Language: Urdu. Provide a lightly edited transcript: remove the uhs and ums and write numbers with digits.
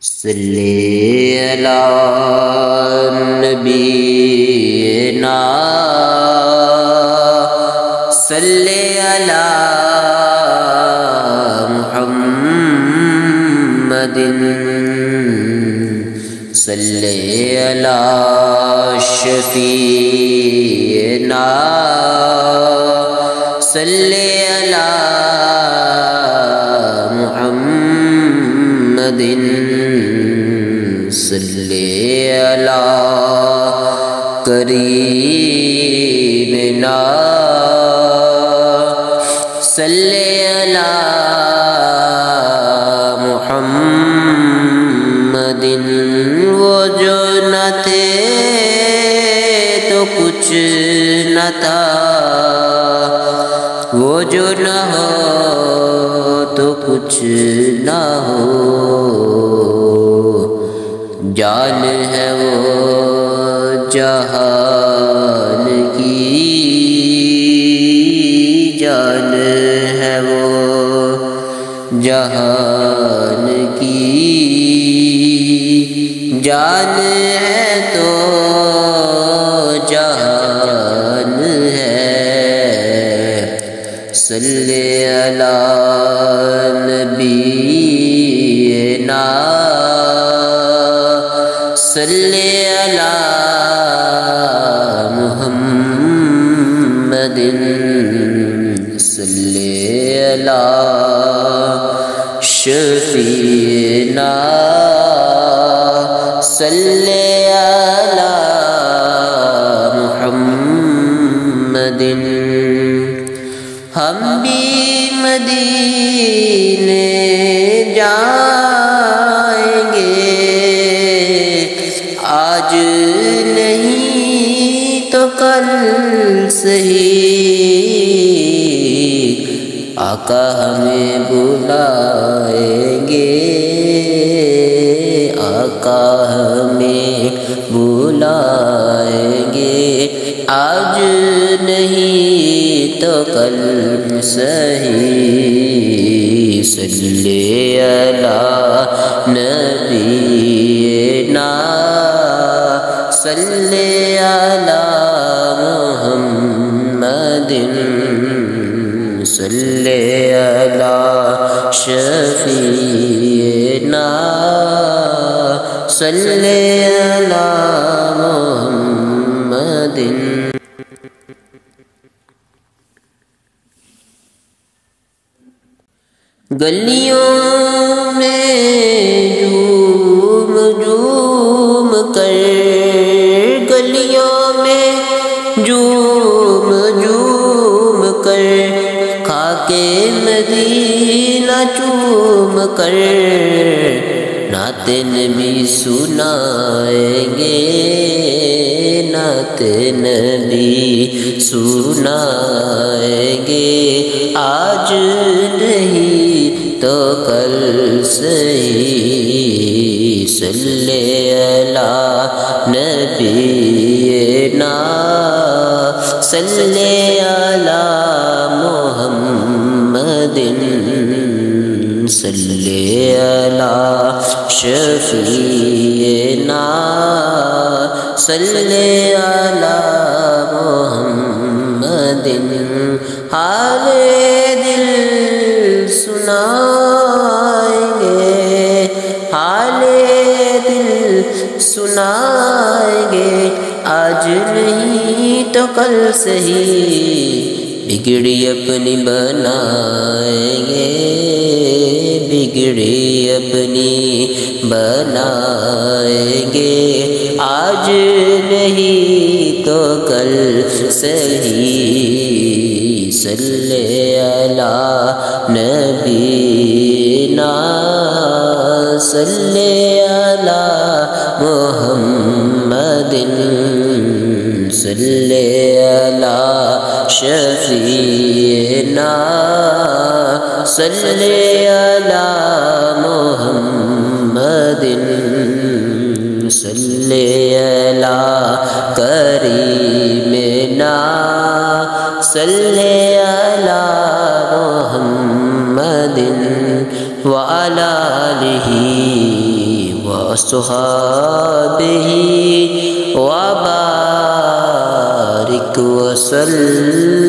صلی علی نبینا صلی علی محمد صلی علی شفیعنا صلی علی محمد صلی علی کریمنا صلی علی محمد وہ جو نہ تھے تو کچھ نہ تھا، وہ جو نہ ہو تو کچھ نہ ہو، جان ہے وہ جہان کی، جان ہے وہ جہان کی، جان ہے تو جہان ہے۔ صلی علی نبینا صلی علی محمد صلی علی شفیعنا صلی علی محمد۔ ہم بھی مدینے جائیں گے، آج نہیں تو کل صحیح، آقا ہمیں بلائیں گے، آقا ہمیں بلائیں گے، آج نہیں تو کل صحیح۔ صلی علی نبینا صلی علی محمد صلی علی شفیعنا صلی علی محمد۔ گلیوں میں جھوم جھوم کر، گلیوں میں جھوم جھوم کر، خاک مدینہ چوم کر، نعت نبی سنائیں گے، نعت نبی سنائیں گے، آج نہیں تو کل صحیح۔ صلی علی نبینا صلی علی محمد صلی علی شفیعنا صلی علی محمد۔ حال دل سنائیں گے، حال دل سنائیں گے، آج نہیں تو کل صحیح، بگڑی اپنی بنائیں گے، بگڑی اپنی بنائیں گے، آج نہیں تو کل صحیح۔ صلی علی نبینا صلی علی محمد صلی علی شفیعنا صلی علی محمد صلی علی کریمنا صلی علی محمد وعلى آله وأصحابه وبارك وسلم